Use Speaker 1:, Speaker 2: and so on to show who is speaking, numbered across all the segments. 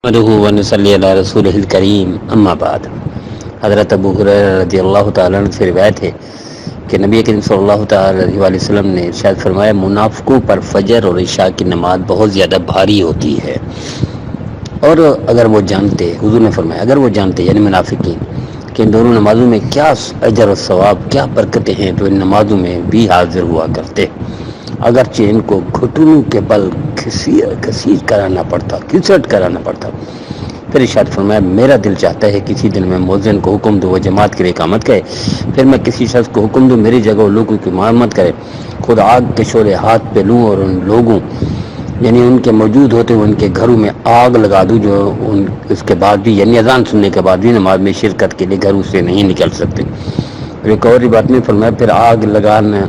Speaker 1: نحمده ونصلی علی رسولہ الکریم اما بعد۔ حضرت ابو ہریرہ رضی اللہ تعالیٰ عنہ سے روایت ہے کہ نبی کریم صلی اللہ تعالیٰ علیہ وسلم نے ارشاد فرمایا، منافقوں پر فجر اور عشاء کی نماز بہت زیادہ بھاری ہوتی ہے، اور اگر وہ جانتے، حضور نے فرمایا اگر وہ جانتے یعنی منافقین کہ ان دونوں نمازوں میں کیا اجر و ثواب، کیا برکتیں ہیں، تو ان نمازوں میں بھی حاضر ہوا کرتے، اگرچہ ان کو گھٹنوں کے بل کسیج کرانا پڑتا، کسٹ کرانا پڑتا۔ پھر ارشاد فرمایا، میرا دل چاہتا ہے کسی دن میں مؤذن کو حکم دو وہ جماعت کے لیے اقامت کرے، پھر میں کسی شخص کو حکم دوں میری جگہ وہ لوگوں کی امامت کرے، خود آگ کے شعلے ہاتھ پہ لوں اور ان لوگوں یعنی ان کے موجود ہوتے ہوئے ان کے گھروں میں آگ لگا دوں جو اس کے بعد بھی یعنی اذان سننے کے بعد بھی نماز میں شرکت کے لیے گھروں سے نہیں نکل سکتے۔ پھر ایک اور بات میں فرمایا، پھر آگ لگانا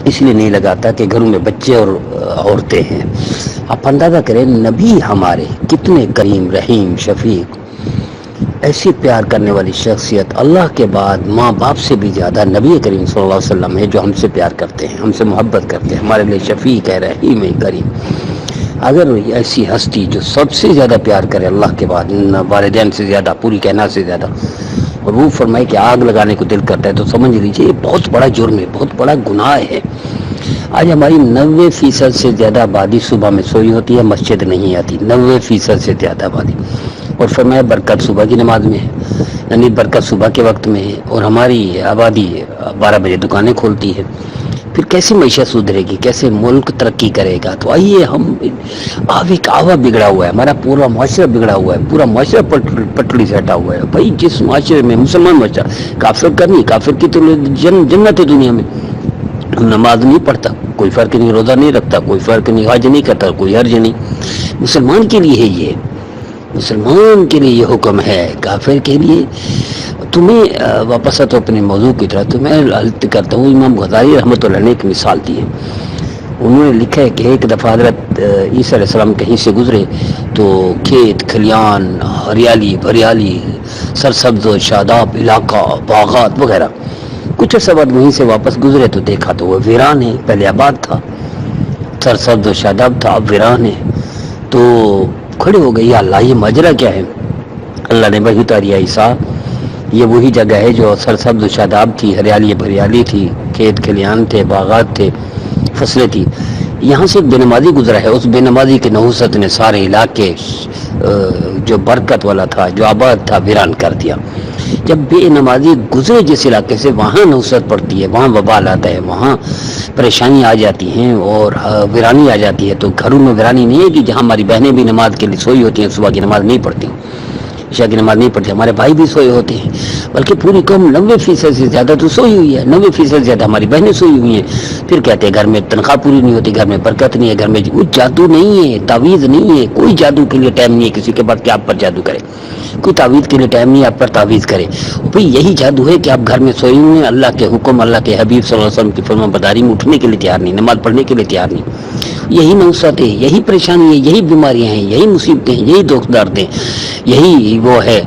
Speaker 1: اس لیے نہیں لگاتا کہ گھروں میں بچے اور عورتیں ہیں۔ آپ اندازہ کریں نبی ہمارے کتنے کریم، رحیم، شفیق، ایسی پیار کرنے والی شخصیت، اللہ کے بعد ماں باپ سے بھی زیادہ نبی کریم صلی اللہ علیہ وسلم ہے جو ہم سے پیار کرتے ہیں، ہم سے محبت کرتے ہیں، ہمارے لیے شفیق ہے، رحیم ہے، کریم۔ اگر ایسی ہستی جو سب سے زیادہ پیار کرے اللہ کے بعد، والدین سے زیادہ، پوری کائنات سے زیادہ، اور وہ فرمائے کہ آگ لگانے کو دل کرتا ہے، تو سمجھ لیجیے یہ بہت بڑا جرم ہے، بہت بڑا گناہ ہے۔ آج ہماری 90% سے زیادہ آبادی صبح میں سوئی ہوتی ہے، مسجد نہیں آتی، 90% سے زیادہ آبادی، اور فرمایا برکت صبح کی نماز میں ہے، یعنی برکت صبح کے وقت میں ہے، اور ہماری آبادی 12 بجے دکانیں کھولتی ہے۔ پھر کیسے معیشت سدھرے گی، کیسے ملک ترقی کرے گا؟ تو آئیے ہم آوے کا آوا بگڑا ہوا ہے، ہمارا پورا معاشرہ بگڑا ہوا ہے، پورا معاشرہ پٹڑی سے ہٹا ہوا ہے۔ بھائی جس معاشرے میں مسلمان معاشرہ، کافر کا نہیں، کافر کی تو جنت ہے دنیا میں، نماز نہیں پڑھتا، کوئی فرق نہیں، روزہ نہیں رکھتا، کوئی فرق نہیں، حج نہیں کرتا، کوئی حرج نہیں۔ مسلمان کے لیے ہے یہ، مسلمان کے لیے یہ حکم ہے، کافر کے لیے۔ تمہیں واپس آتا اپنے موضوع کی طرح، تو میں غلط کرتا ہوں۔ امام غزالی رحمۃ اللہ نے ایک مثال دی ہے، انہوں نے لکھا ہے کہ ایک دفعہ حضرت عیسیٰ علیہ السلام کہیں سے گزرے تو کھیت کھلیان، ہریالی بھریالی، سرسبز و شاداب علاقہ، باغات وغیرہ، کچھ عرصہ بعد وہیں سے واپس گزرے تو دیکھا تو وہ ویران ہے، پہلے آباد تھا، سرسبز و شاداب تھا، اب ویران ہے۔ تو کھڑے ہو گئے، یا اللہ یہ ماجرا کیا ہے؟ اللہ نے وحی اتاری، عیسیٰ یہ وہی جگہ ہے جو سرسبز و شاداب تھی، ہریالی بھریالی تھی، کھیت کھلیان تھے، باغات تھے، فصلیں تھی، یہاں سے ایک بے نمازی گزرا ہے، اس بے نمازی کی نحوست نے سارے علاقے جو برکت والا تھا، جو آباد تھا، ویران کر دیا۔ جب بے نمازی گزرے جس علاقے سے، وہاں نحوست پڑتی ہے، وہاں وبال آتا ہے، وہاں پریشانی آ جاتی ہیں اور ویرانی آ جاتی ہے۔ تو گھروں میں ویرانی نہیں ہے کہ جہاں ہماری بہنیں بھی نماز کے لیے سوئی ہوتی ہیں، صبح کی نماز نہیں پڑھتی، عشاء کی نماز نہیں پڑھتی، ہمارے بھائی بھی سوئے ہوتے ہیں، بلکہ پوری قوم 90% سے زیادہ تو سوئی ہوئی ہے، 90% سے زیادہ ہماری بہنیں سوئی ہوئی ہیں۔ پھر کہتے ہیں گھر میں تنخواہ پوری نہیں ہوتی، گھر میں برکت نہیں ہے، گھر میں کوئی جادو نہیں ہے، تعویذ نہیں ہے، کوئی جادو کے لیے ٹائم نہیں ہے کسی کے پاس کہ آپ پر جادو کرے، کوئی تعویذ کے لیے ٹائم نہیں ہے آپ پر تعویذ کرے۔ بھئی یہی جادو ہے کہ آپ گھر میں سوئے ہوئے ہیں، اللہ کے حکم، اللہ کے حبیب صلی اللہ علیہ وسلم کی فرمان برداری میں اٹھنے کے لیے تیار نہیں، نماز پڑھنے کے لیے تیار نہیں۔ یہی نحوست ہے، یہی پریشانی ہے، یہی بیماریاں ہیں، یہی مصیبتیں ہیں، یہی دکھ درد ہیں، یہی وہ ہے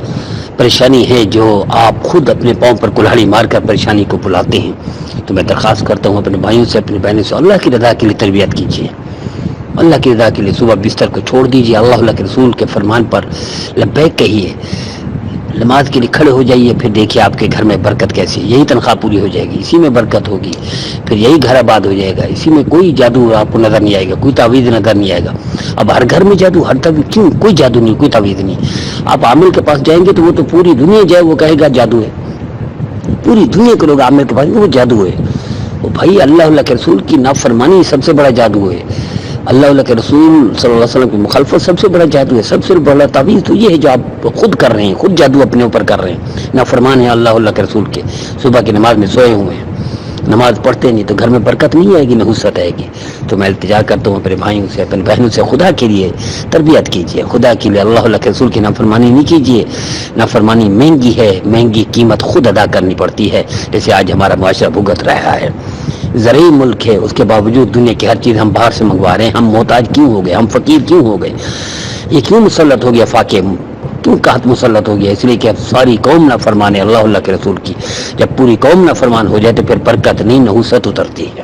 Speaker 1: پریشانی ہے جو آپ خود اپنے پاؤں پر کلہاڑی مار کر پریشانی کو بلاتے ہیں۔ تو میں درخواست کرتا ہوں اپنے بھائیوں سے، اپنی بہنوں سے، اللہ کی رضا کے لیے تربیت کیجیے، اللہ کی رضا کے لیے صبح بستر کو چھوڑ دیجیے، اللہ کے رسول کے فرمان پر لبیک کہیے، نماز کے لیے کھڑے ہو جائیے، پھر دیکھیے آپ کے گھر میں برکت کیسی ہے، یہی تنخواہ پوری ہو جائے گی، اسی میں برکت ہوگی، پھر یہی گھر آباد ہو جائے گا، اسی میں کوئی جادو آپ کو نظر نہیں آئے گا، کوئی تعویذ نظر نہیں آئے گا۔ اب ہر گھر میں جادو، ہر طرف کیوں؟ کوئی جادو نہیں، کوئی تعویذ نہیں۔ آپ عامل کے پاس جائیں گے تو وہ تو پوری دنیا جائے وہ کہے گا جادو ہے، پوری دنیا کے لوگ عامل کے پاس وہ جادو ہے۔ وہ بھائی اللہ کے رسول کی نافرمانی سب سے بڑا جادو ہے، اللہ کے رسول صلی اللہ علیہ وسلم کی مخالفت سب سے بڑا جادو ہے، سب سے بڑا تعویذ تو یہ ہے جو آپ خود کر رہے ہیں، خود جادو اپنے اوپر کر رہے ہیں، نافرمان ہے اللہ کے رسول کے، صبح کی نماز میں سوئے ہوئے ہیں، نماز پڑھتے نہیں، تو گھر میں برکت نہیں آئے گی، نحوست آئے گی۔ تو میں التجا کرتا ہوں اپنے بھائیوں سے، اپنے بہنوں سے، خدا کے لیے تربیت کیجیے، خدا کے لیے اللہ کے رسول کی نافرمانی نہیں کیجیے۔ نافرمانی مہنگی ہے، مہنگی قیمت خود ادا کرنی پڑتی ہے، جیسے آج ہمارا معاشرہ بھگت رہا ہے۔ زرعی ملک ہے، اس کے باوجود دنیا کی ہر چیز ہم باہر سے منگوا رہے ہیں، ہم محتاج کیوں ہو گئے، ہم فقیر کیوں ہو گئے؟ یہ کیوں مسلط ہو گیا فاقے، کیوں قحط مسلط ہو گیا؟ اس لیے کہ اب ساری قوم نہ فرمانے اللہ کے رسول کی، جب پوری قوم نہ فرمان ہو جائے تو پھر برکت نہیں، نحوست اترتی ہے۔